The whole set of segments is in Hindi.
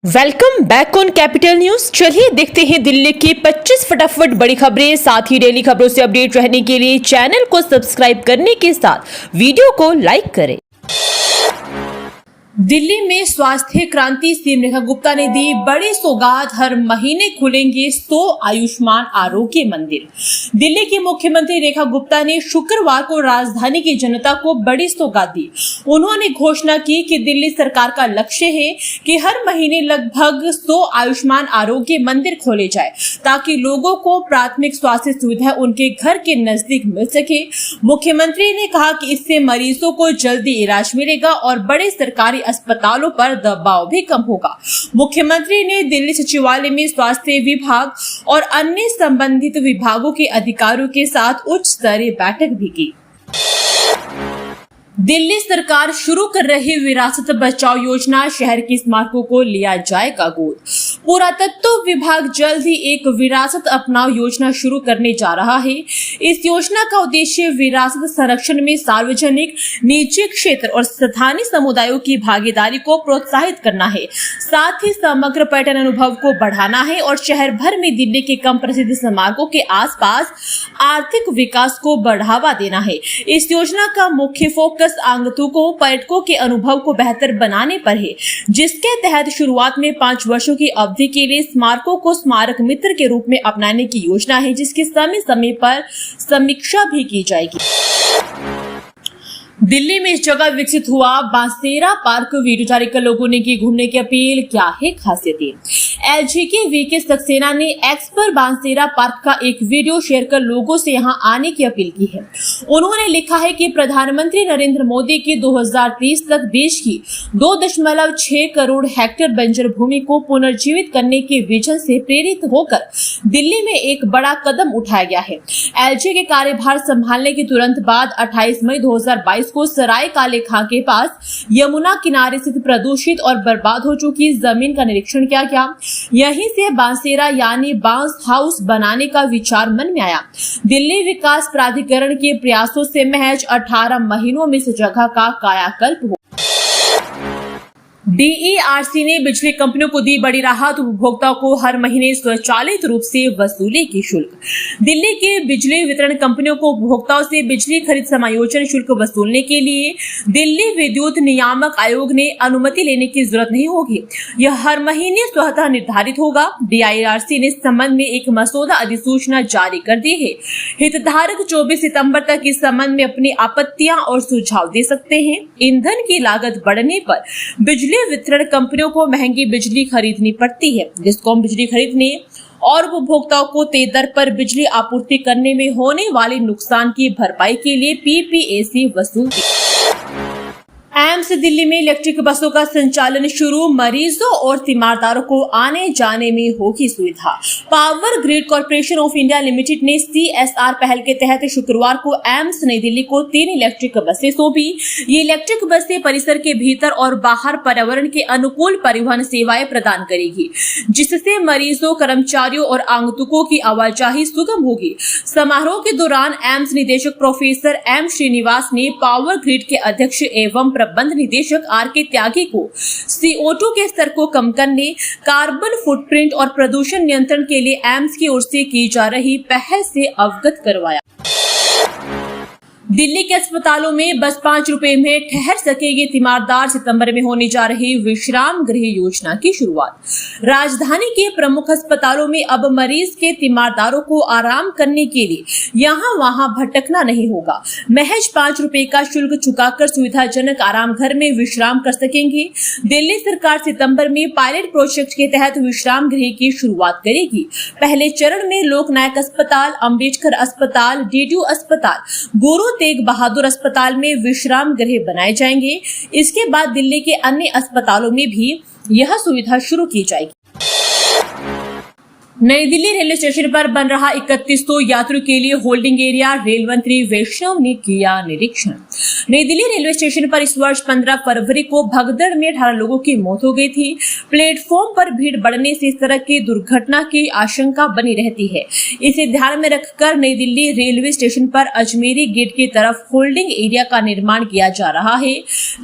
Welcome back on capital news. चलिए देखते हैं दिल्ली की 25 फटाफट बड़ी खबरें। साथ ही डेली खबरों से अपडेट रहने के लिए चैनल को सब्सक्राइब करने के साथ वीडियो को लाइक करें। दिल्ली में स्वास्थ्य क्रांति सीएम रेखा गुप्ता ने दी बड़ी सौगात। हर महीने खुलेंगे 100 आयुष्मान आरोग्य मंदिर। दिल्ली की मुख्यमंत्री रेखा गुप्ता ने शुक्रवार को राजधानी की जनता को बड़ी सौगात दी। उन्होंने घोषणा की कि दिल्ली सरकार का लक्ष्य है कि हर महीने लगभग 100 आयुष्मान आरोग्य मंदिर खोले जाए ताकि लोगों को प्राथमिक स्वास्थ्य सुविधा उनके घर के नजदीक मिल सके। मुख्यमंत्री ने कहा कि इससे मरीजों को जल्दी इलाज मिलेगा और बड़े सरकारी अस्पतालों पर दबाव भी कम होगा। मुख्यमंत्री ने दिल्ली सचिवालय में स्वास्थ्य विभाग और अन्य संबंधित विभागों के अधिकारियों के साथ उच्च स्तरीय बैठक भी की। दिल्ली सरकार शुरू कर रही विरासत बचाओ योजना, शहर की स्मारकों को लिया जाएगा गोद। पुरातत्व विभाग जल्द ही एक विरासत अपनाओ योजना शुरू करने जा रहा है। इस योजना का उद्देश्य विरासत संरक्षण में सार्वजनिक, निजी क्षेत्र और स्थानीय समुदायों की भागीदारी को प्रोत्साहित करना है। साथ ही समग्र पर्यटन अनुभव को बढ़ाना है और शहर भर में दिल्ली के कम प्रसिद्ध स्मारकों के आसपास आर्थिक विकास को बढ़ावा देना है। इस योजना का मुख्य फोकस आगंतुकों, पर्यटकों के अनुभव को बेहतर बनाने पर है, जिसके तहत शुरुआत में 5 वर्षों की अवधि के लिए स्मारकों को स्मारक मित्र के रूप में अपनाने की योजना है, जिसकी समय समय पर समीक्षा भी की जाएगी। दिल्ली में इस जगह विकसित हुआ बांसेरा पार्क। वीडियो जारी कर लोगों ने की घूमने की अपील। क्या है खासियतें? एलजी के वीके सक्सेना ने एक्स पर बांसेरा पार्क का एक वीडियो शेयर कर लोगों से यहां आने की अपील की है। उन्होंने लिखा है कि प्रधानमंत्री नरेंद्र मोदी की 2030 तक देश की 2.6 करोड़ हेक्टेयर बंजर भूमि को पुनर्जीवित करने के विजन से प्रेरित होकर दिल्ली में एक बड़ा कदम उठाया गया है। एलजी के कार्यभार संभालने के तुरंत बाद 28 मई 2022 को सराय काले खां के पास यमुना किनारे स्थित प्रदूषित और बर्बाद हो चुकी जमीन का निरीक्षण किया गया। यहीं से बांसेरा यानी बांस हाउस बनाने का विचार मन में आया। दिल्ली विकास प्राधिकरण के प्रयासों से महज 18 महीनों में इस जगह का कायाकल्प हुआ। डीईआरसी ने बिजली कंपनियों को दी बड़ी राहत। उपभोक्ताओं को हर महीने स्वचालित रूप से वसूलेगी शुल्क। दिल्ली के बिजली वितरण कंपनियों को उपभोक्ताओं से बिजली खरीद समायोजन शुल्क वसूलने के लिए दिल्ली विद्युत नियामक आयोग ने अनुमति लेने की जरूरत नहीं होगी। यह हर महीने स्वतः निर्धारित होगा। डीईआरसी ने इस संबंध में एक मसौदा अधिसूचना जारी कर दी है। हितधारक 24 सितंबर तक इस संबंध में अपनी आपत्तियां और सुझाव दे सकते हैं। ईंधन की लागत बढ़ने पर बिजली वितरण कंपनियों को महंगी बिजली खरीदनी पड़ती है। डिस्कॉम बिजली खरीदने और उपभोक्ताओं को तय दर पर बिजली आपूर्ति करने में होने वाले नुकसान की भरपाई के लिए पीपीएसी वसूलती। एम्स दिल्ली में इलेक्ट्रिक बसों का संचालन शुरू। मरीजों और तीमारदारों को आने जाने में होगी सुविधा। Power grid corporation of India limited ने CSR पहल के तहत शुक्रवार को एम्स नई दिल्ली को 3 इलेक्ट्रिक बसें सौंपी। ये इलेक्ट्रिक बसें परिसर के भीतर और बाहर पर्यावरण के अनुकूल परिवहन सेवाएं प्रदान करेगी, जिससे मरीजों, कर्मचारियों और आगंतुकों की आवाजाही सुगम होगी। समारोह के दौरान एम्स निदेशक प्रोफेसर एम श्रीनिवास ने पावर ग्रिड के अध्यक्ष एवं प्रबंध निदेशक आर.के. त्यागी को CO2 के स्तर को कम करने, कार्बन फुटप्रिंट और प्रदूषण नियंत्रण के लिए एम्स की ओर से की जा रही पहल से अवगत करवाया। दिल्ली के अस्पतालों में बस 5 रुपए में ठहर सकेंगे तीमारदार। सितंबर में होने जा रही विश्राम गृह योजना की शुरुआत। राजधानी के प्रमुख अस्पतालों में अब मरीज के तीमारदारों को आराम करने के लिए यहाँ वहाँ भटकना नहीं होगा। महज 5 रुपए का शुल्क चुकाकर सुविधाजनक आराम घर में विश्राम कर सकेंगे। दिल्ली सरकार सितंबर में पायलट प्रोजेक्ट के तहत विश्राम गृह की शुरुआत करेगी। पहले चरण में लोकनायक अस्पताल, अम्बेडकर अस्पताल, डीडीयू अस्पताल, गुरु तेग बहादुर अस्पताल में विश्राम गृह बनाए जाएंगे। इसके बाद दिल्ली के अन्य अस्पतालों में भी यह सुविधा शुरू की जाएगी। नई दिल्ली रेलवे स्टेशन पर बन रहा 3100 यात्रियों के लिए होल्डिंग एरिया, रेल मंत्री वैष्णव ने किया निरीक्षण। नई दिल्ली रेलवे स्टेशन पर इस वर्ष 15 फरवरी को भगदड़ में 18 लोगों की मौत हो गई थी। प्लेटफॉर्म पर भीड़ बढ़ने से इस तरह की दुर्घटना की आशंका बनी रहती है। इसे ध्यान में रखकर नई दिल्ली रेलवे स्टेशन पर अजमेरी गेट की तरफ होल्डिंग एरिया का निर्माण किया जा रहा है।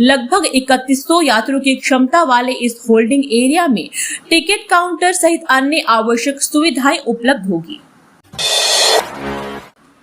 लगभग 3100 यात्रियों की क्षमता वाले इस होल्डिंग एरिया में टिकट काउंटर सहित अन्य आवश्यक सुविधाएं उपलब्ध होगी।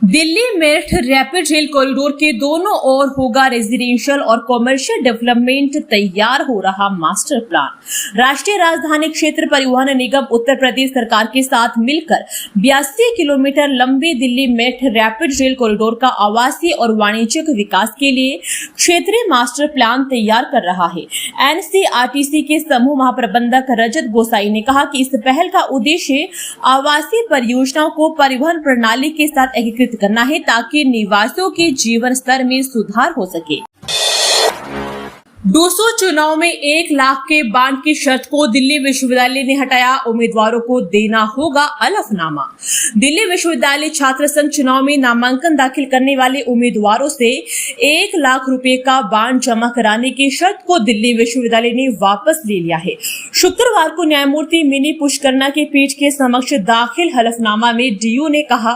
Delhi Meerut rapid rail corridor के दोनों ओर होगा रेजिडेंशियल और कॉमर्शियल डेवलपमेंट, तैयार हो रहा मास्टर प्लान। राष्ट्रीय राजधानी क्षेत्र परिवहन निगम उत्तर प्रदेश सरकार के साथ मिलकर 82 किलोमीटर लंबे Delhi Meerut rapid rail corridor का आवासीय और वाणिज्यिक विकास के लिए क्षेत्रीय मास्टर प्लान तैयार कर रहा है। एनसीआरटीसी के समूह महाप्रबंधक रजत गोसाई ने कहा कि इस पहल का उद्देश्य आवासीय परियोजनाओं को परिवहन प्रणाली के साथ एकीकृत करना है ताकि निवासियों के जीवन स्तर में सुधार हो सके। 200 चुनाव में 1 लाख के बांड की शर्त को दिल्ली विश्वविद्यालय ने हटाया, उम्मीदवारों को देना होगा अलफनामा। दिल्ली विश्वविद्यालय छात्र संघ चुनाव में नामांकन दाखिल करने वाले उम्मीदवारों से 1 लाख रुपए का बांड जमा कराने की शर्त को दिल्ली विश्वविद्यालय ने वापस ले लिया है। शुक्रवार को न्यायमूर्ति मिनी पुष्करना की पीठ के समक्ष दाखिल हलफनामा में डीयू ने कहा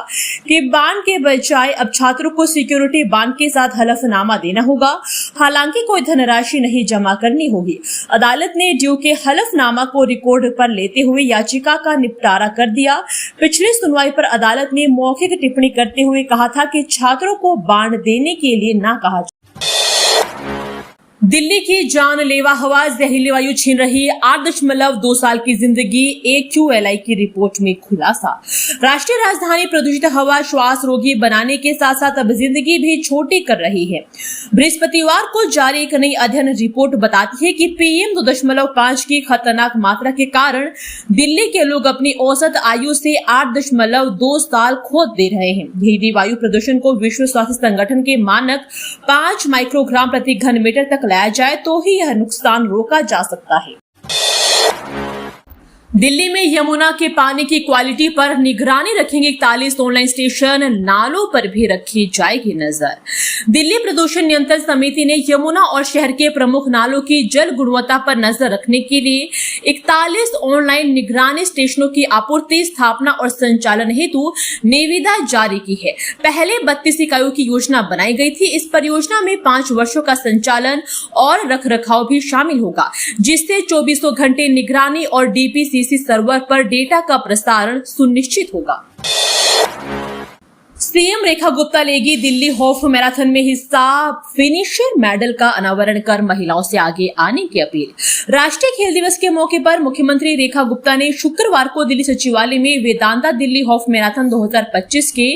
कि बांड के बजाय अब छात्रों को सिक्योरिटी बांड के साथ हलफनामा देना होगा, हालांकि कोई धनराशि नहीं जमा करनी होगी। अदालत ने ड्यू के हलफनामा को रिकॉर्ड पर लेते हुए याचिका का निपटारा कर दिया। पिछली सुनवाई पर अदालत ने मौखिक टिप्पणी करते हुए कहा था कि छात्रों को बांड देने के लिए ना कहा। दिल्ली की जानलेवा हवा जहरीली वायु छीन रही, 8.2 साल की जिंदगी, AQLI की रिपोर्ट में खुलासा। राष्ट्रीय राजधानी प्रदूषित हवा श्वास रोगी बनाने के साथ साथ अब जिंदगी भी छोटी कर रही है। बृहस्पतिवार को जारी एक नई अध्ययन रिपोर्ट बताती है कि PM 2.5 की खतरनाक मात्रा के कारण दिल्ली के लोग अपनी औसत आयु से 8.2 साल खो दे रहे हैं। यदि वायु प्रदूषण को विश्व स्वास्थ्य संगठन के मानक 5 माइक्रोग्राम प्रति घन मीटर तक लाया जाए तो ही यह नुकसान रोका जा सकता है। दिल्ली में यमुना के पानी की क्वालिटी पर निगरानी रखेंगे 41 ऑनलाइन स्टेशन, नालों पर भी रखी जाएगी नजर। दिल्ली प्रदूषण नियंत्रण समिति ने यमुना और शहर के प्रमुख नालों की जल गुणवत्ता पर नजर रखने के लिए 41 ऑनलाइन निगरानी स्टेशनों की आपूर्ति, स्थापना और संचालन हेतु निविदा जारी की है। पहले 32 इकाइयों की योजना बनाई गई थी। इस परियोजना में 5 वर्षों का संचालन और रखरखाव भी शामिल होगा, जिससे 24 घंटे निगरानी और DPCC सर्वर पर डेटा का प्रसारण सुनिश्चित होगा। सीएम रेखा गुप्ता लेगी दिल्ली हाफ मैराथन में हिस्सा, फिनिशर मेडल का अनावरण कर महिलाओं से आगे आने की अपील। राष्ट्रीय खेल दिवस के मौके पर मुख्यमंत्री रेखा गुप्ता ने शुक्रवार को दिल्ली सचिवालय में वेदांता दिल्ली हाफ मैराथन 2025 के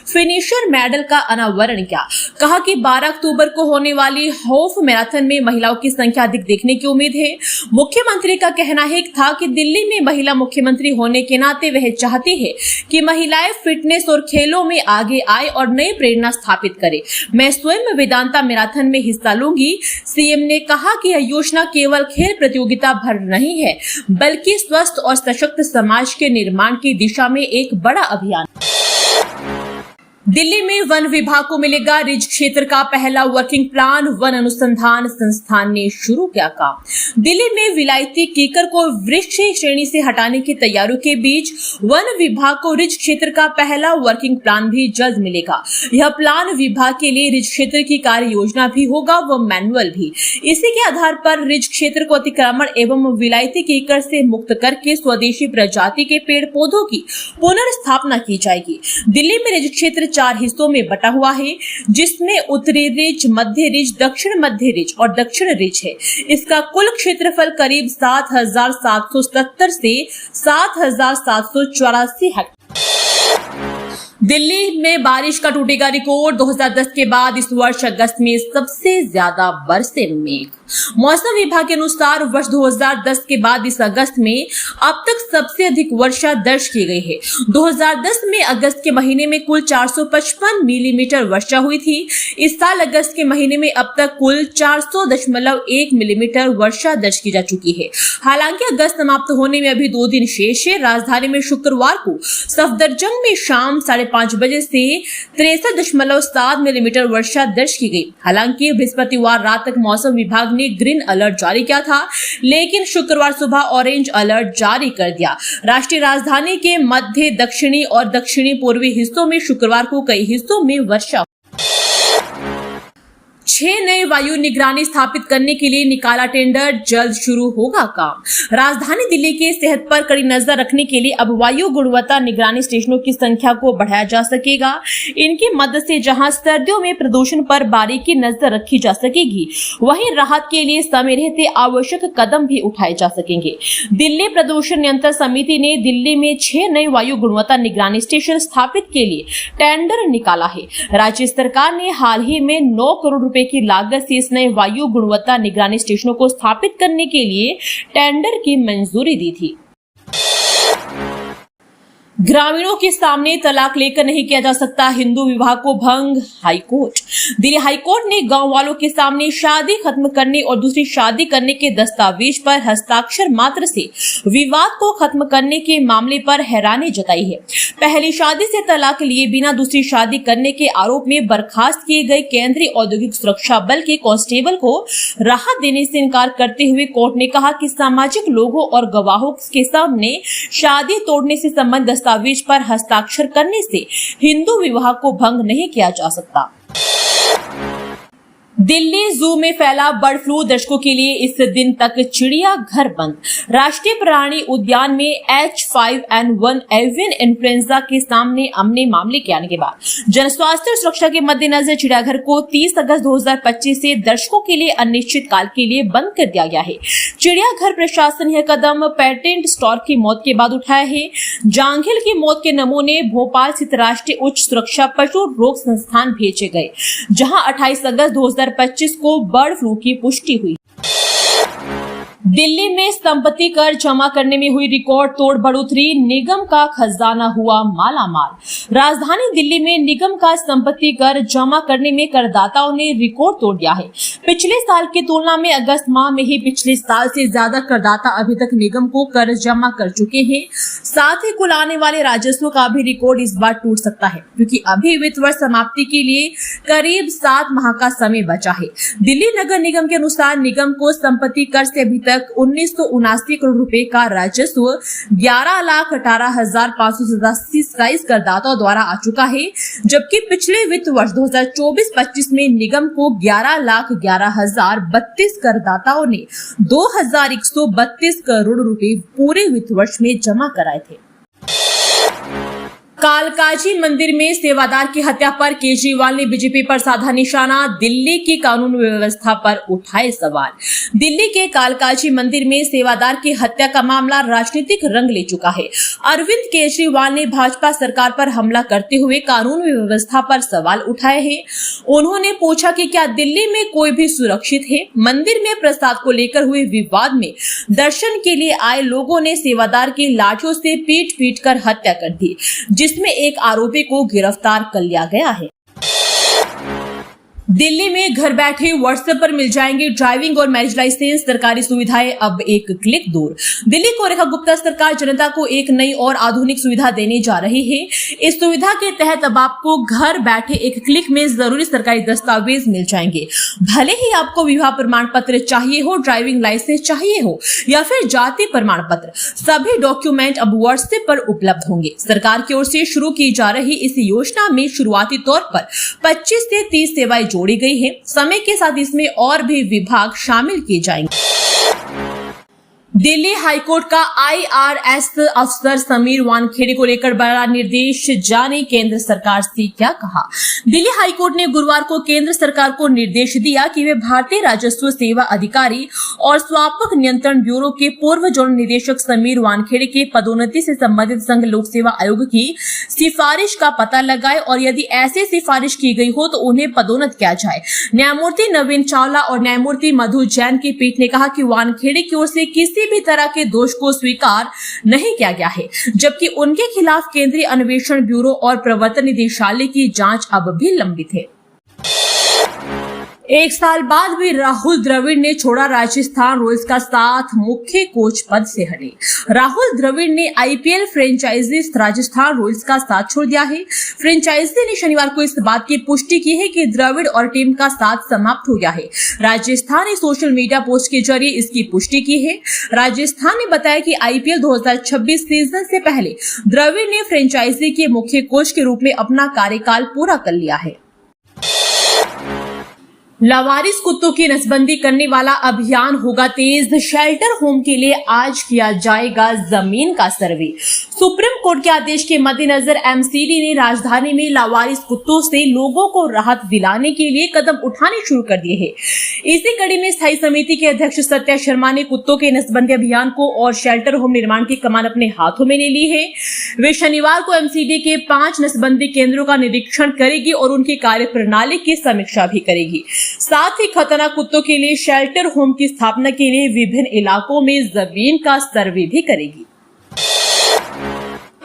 फिनिशर मेडल का अनावरण किया। कहा कि 12 अक्टूबर को होने वाली हाफ मैराथन में महिलाओं की संख्या अधिक देखने की उम्मीद है। मुख्यमंत्री का कहना था कि दिल्ली में महिला मुख्यमंत्री होने के नाते वह चाहती है कि महिलाएं फिटनेस और खेलों में आगे आए और नई प्रेरणा स्थापित करे। मैं स्वयं वेदांता मैराथन में हिस्सा लूंगी। सीएम ने कहा कि यह योजना केवल खेल प्रतियोगिता भर नहीं है, बल्कि स्वस्थ और सशक्त समाज के निर्माण की दिशा में एक बड़ा अभियान। दिल्ली में वन विभाग को मिलेगा रिज क्षेत्र का पहला वर्किंग प्लान, वन अनुसंधान संस्थान ने शुरू किया काम। दिल्ली में विलायती कीकर को वृक्ष श्रेणी से हटाने की तैयारियों के बीच वन विभाग को रिज क्षेत्र का पहला वर्किंग प्लान भी जल्द मिलेगा। यह प्लान विभाग के लिए रिज क्षेत्र की कार्य योजना भी होगा, व मैनुअल भी। इसी के आधार पर रिज क्षेत्र को अतिक्रमण एवं विलायती कीकर से मुक्त करके स्वदेशी प्रजाति के पेड़ पौधों की पुनर्स्थापना की जाएगी। दिल्ली में रिज क्षेत्र 4 हिस्सों में बटा हुआ है, जिसमें उत्तरी रिज, मध्य रिज, दक्षिण मध्य रिज और दक्षिण रिज है। इसका कुल क्षेत्रफल करीब 7,770 से 7,784 हेक्टेयर। दिल्ली में बारिश का टूटेगा रिकॉर्ड, 2010 के बाद इस वर्ष अगस्त में सबसे ज्यादा बरसे मेघ। मौसम विभाग के अनुसार वर्ष 2010 के बाद इस अगस्त में अब तक सबसे अधिक वर्षा दर्ज की गई है। 2010 में अगस्त के महीने में कुल 455 मिलीमीटर वर्षा हुई थी। इस साल अगस्त के महीने में अब तक कुल 400.1 मिलीमीटर वर्षा दर्ज की जा चुकी है। हालांकि अगस्त समाप्त होने में अभी 2 दिन शेष है। राजधानी में शुक्रवार को सफदरजंग में शाम 5:30 बजे से 63.7 मिलीमीटर वर्षा दर्ज की गई। हालांकि बृहस्पतिवार रात तक मौसम विभाग ने ग्रीन अलर्ट जारी किया था, लेकिन शुक्रवार सुबह ऑरेंज अलर्ट जारी कर दिया। राष्ट्रीय राजधानी के मध्य, दक्षिणी और दक्षिणी पूर्वी हिस्सों में शुक्रवार को कई हिस्सों में वर्षा 6 नए वायु निगरानी स्थापित करने के लिए निकाला टेंडर, जल्द शुरू होगा काम। राजधानी दिल्ली के सेहत पर कड़ी नजर रखने के लिए अब वायु गुणवत्ता निगरानी स्टेशनों की संख्या को बढ़ाया जा सकेगा। इनकी मदद से जहां सर्दियों में प्रदूषण पर बारीकी नजर रखी जा सकेगी, वहीं राहत के लिए समय रहते आवश्यक कदम भी उठाए जा सकेंगे। दिल्ली प्रदूषण नियंत्रण समिति ने दिल्ली में 6 नए वायु गुणवत्ता निगरानी स्टेशन स्थापित के लिए टेंडर निकाला है। राज्य सरकार ने हाल ही में 9 करोड़ रुपए की लागत से इस नए वायु गुणवत्ता निगरानी स्टेशनों को स्थापित करने के लिए टेंडर की मंजूरी दी थी। ग्रामीणों के सामने तलाक लेकर नहीं किया जा सकता हिंदू विवाह को भंग, हाईकोर्ट। दिल्ली हाईकोर्ट ने गांव वालों के सामने शादी खत्म करने और दूसरी शादी करने के दस्तावेज पर हस्ताक्षर मात्र से विवाद को खत्म करने के मामले पर हैरानी जताई है। पहली शादी से तलाक लिए बिना दूसरी शादी करने के आरोप में बर्खास्त किए गए केंद्रीय औद्योगिक सुरक्षा बल के कांस्टेबल को राहत देने से इनकार करते हुए कोर्ट ने कहा कि सामाजिक लोगों और गवाहों के सामने शादी तोड़ने से संबंधित दस्तावेज पर हस्ताक्षर करने से हिंदू विवाह को भंग नहीं किया जा सकता। दिल्ली जू में फैला बर्ड फ्लू, दर्शकों के लिए इस दिन तक चिड़ियाघर बंद। राष्ट्रीय प्राणी उद्यान में H5N1 एवियन इन्फ्लुएंजा के सामने आमने मामले के आने के बाद जन स्वास्थ्य और सुरक्षा के मद्देनजर चिड़ियाघर को 30 अगस्त 2025 से दर्शकों के लिए अनिश्चित काल के लिए बंद कर दिया गया है। चिड़ियाघर प्रशासन यह कदम पेटेंट स्टॉर्क की मौत के बाद उठाया है। जांघिल की मौत के नमूने भोपाल स्थित राष्ट्रीय उच्च सुरक्षा पशु रोग संस्थान भेजे गए, जहां 28 अगस्त 2025 को बर्ड फ्लू की पुष्टि हुई। दिल्ली में संपत्ति कर जमा करने में हुई रिकॉर्ड तोड़ बढ़ोतरी, निगम का खजाना हुआ मालामाल। राजधानी दिल्ली में निगम का संपत्ति कर जमा करने में करदाताओं ने रिकॉर्ड तोड़ दिया है। पिछले साल की तुलना में अगस्त माह में ही पिछले साल से ज्यादा करदाता अभी तक निगम को कर जमा कर चुके हैं। साथ ही कुल आने वाले राजस्व का भी रिकॉर्ड इस बार टूट सकता है, क्योंकि अभी वित्त वर्ष समाप्ति के लिए करीब 7 माह का समय बचा है। दिल्ली नगर निगम के अनुसार निगम को संपत्ति कर से अभी तक 1979 करोड़ रुपए का राजस्व 11,18,587 करदाताओं द्वारा आ चुका है, जबकि पिछले वित्त वर्ष 2024-25 में निगम को 11,11,032 करदाताओं ने 2,132 करोड़ रुपए पूरे वित्त वर्ष में जमा कराए थे। कालकाजी मंदिर में सेवादार की हत्या पर केजरीवाल ने बीजेपी पर साधा निशाना, दिल्ली की कानून व्यवस्था पर उठाए सवाल। दिल्ली के कालकाजी मंदिर में सेवादार की हत्या का मामला राजनीतिक रंग ले चुका है। अरविंद केजरीवाल ने भाजपा सरकार पर हमला करते हुए कानून व्यवस्था पर सवाल उठाए हैं। उन्होंने पूछा कि क्या दिल्ली में कोई भी सुरक्षित है। मंदिर में प्रसाद को लेकर हुए विवाद में दर्शन के लिए आए लोगों ने सेवादार की लाठियों से पीट कर हत्या कर दी, जिसमें एक आरोपी को गिरफ्तार कर लिया गया है। दिल्ली में घर बैठे व्हाट्सएप पर मिल जाएंगे ड्राइविंग और मैरिज लाइसेंस, सरकारी सुविधाएं अब एक क्लिक दूर। दिल्ली को रेखा गुप्ता सरकार जनता को एक नई और आधुनिक सुविधा देने जा रही है। इस सुविधा के तहत अब आपको घर बैठे एक क्लिक में जरूरी सरकारी दस्तावेज मिल जाएंगे। भले ही आपको विवाह प्रमाण पत्र चाहिए हो, ड्राइविंग लाइसेंस चाहिए हो या फिर जाति प्रमाण पत्र, सभी डॉक्यूमेंट अब व्हाट्सएप पर उपलब्ध होंगे। सरकार की ओर से शुरू की जा रही इस योजना में शुरुआती तौर पर 25 से 30 सेवाएं जोड़ी गई है। समय के साथ इसमें और भी विभाग शामिल किए जाएंगे। दिल्ली हाईकोर्ट का IRS अफसर समीर वानखेड़े को लेकर बड़ा निर्देश जारी, केंद्र सरकार से क्या कहा। दिल्ली हाईकोर्ट ने गुरुवार को केंद्र सरकार को निर्देश दिया कि वे भारतीय राजस्व सेवा अधिकारी और स्वापक नियंत्रण ब्यूरो के पूर्व जोन निदेशक समीर वानखेड़े के पदोन्नति से संबंधित संघ लोक सेवा आयोग की सिफारिश का पता लगाए और यदि ऐसी सिफारिश की गई हो तो उन्हें पदोन्नत किया जाए। न्यायमूर्ति नवीन चावला और न्यायमूर्ति मधु जैन की पीठ ने कहा कि वानखेड़े की ओर से किसी भी तरह के दोष को स्वीकार नहीं किया गया है, जबकि उनके खिलाफ केंद्रीय अन्वेषण ब्यूरो और प्रवर्तन निदेशालय की जांच अब भी लंबित है। एक साल बाद भी राहुल द्रविड़ ने छोड़ा राजस्थान रॉयल्स का साथ, मुख्य कोच पद से हटे। राहुल द्रविड़ ने IPL फ्रेंचाइजी राजस्थान रॉयल्स का साथ छोड़ दिया है। फ्रेंचाइजी ने शनिवार को इस बात की पुष्टि की है कि द्रविड़ और टीम का साथ समाप्त हो गया है। राजस्थान ने सोशल मीडिया पोस्ट के जरिए इसकी पुष्टि की है। राजस्थान ने बताया कि IPL 2026 सीजन से पहले द्रविड़ ने फ्रेंचाइजी के मुख्य कोच के रूप में अपना कार्यकाल पूरा कर लिया है। लावारिस कुत्तों की नसबंदी करने वाला अभियान होगा तेज, शेल्टर होम के लिए आज किया जाएगा जमीन का सर्वे। सुप्रीम कोर्ट के आदेश के मद्देनजर MCD ने राजधानी में लावारिस कुत्तों से लोगों को राहत दिलाने के लिए कदम उठाने शुरू कर दिए हैं। इसी कड़ी में स्थायी समिति के अध्यक्ष सत्या शर्मा ने कुत्तों के नसबंदी अभियान को और शेल्टर होम निर्माण की कमान अपने हाथों में ले ली है। वे शनिवार को MCD के 5 नसबंदी केंद्रों का निरीक्षण करेगी और उनकी कार्यप्रणाली की समीक्षा भी करेगी। साथ ही खतरनाक कुत्तों के लिए शेल्टर होम की स्थापना के लिए विभिन्न इलाकों में जमीन का सर्वे भी करेगी।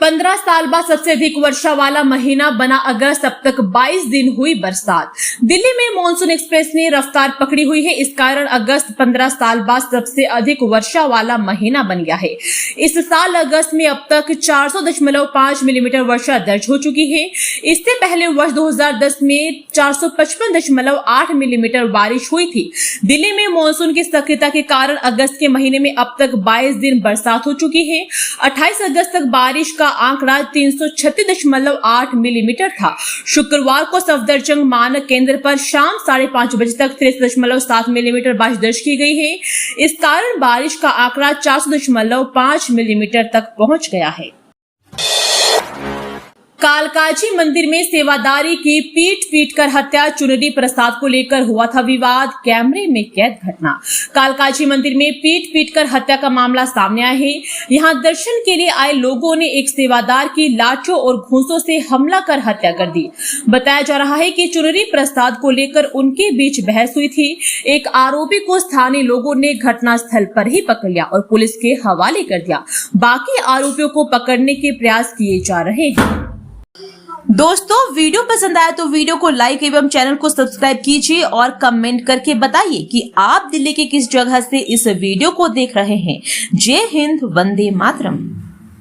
15 साल बाद सबसे अधिक वर्षा वाला महीना बना अगस्त, अब तक 22 दिन हुई बरसात। दिल्ली में मानसून एक्सप्रेस ने रफ्तार पकड़ी हुई है। इस कारण अगस्त 15 साल बाद सबसे अधिक वर्षा वाला महीना बन गया है। इस साल अगस्त में अब तक 400.5 मिलीमीटर वर्षा दर्ज हो चुकी है। इससे पहले वर्ष 2010 में 455.8 मिलीमीटर बारिश हुई थी। दिल्ली में मानसून की सक्रियता के कारण अगस्त के महीने में अब तक 22 दिन बरसात हो चुकी है। 28 अगस्त तक बारिश का आंकड़ा 336.8 मिलीमीटर था। शुक्रवार को सफदरजंग मानक केंद्र पर शाम 5:30 बजे तक 63.7 मिलीमीटर बारिश दर्ज की गई है। इस कारण बारिश का आंकड़ा 400.5 मिलीमीटर तक पहुंच गया है। कालकाजी मंदिर में सेवादारी की पीट कर हत्या, चुनरी प्रसाद को लेकर हुआ था विवाद, कैमरे में कैद घटना। कालकाजी मंदिर में पीट कर हत्या का मामला सामने आया है। यहां दर्शन के लिए आए लोगों ने एक सेवादार की लाठियों और घूंसों से हमला कर हत्या कर दी। बताया जा रहा है कि चुनरी प्रसाद को लेकर उनके बीच बहस हुई थी। एक आरोपी को स्थानीय लोगों ने घटनास्थल पर ही पकड़ लिया और पुलिस के हवाले कर दिया। बाकी आरोपियों को पकड़ने के प्रयास किए जा रहे हैं। दोस्तों, वीडियो पसंद आया तो वीडियो को लाइक एवं चैनल को सब्सक्राइब कीजिए और कमेंट करके बताइए कि आप दिल्ली के किस जगह से इस वीडियो को देख रहे हैं। जय हिंद, वंदे मातरम।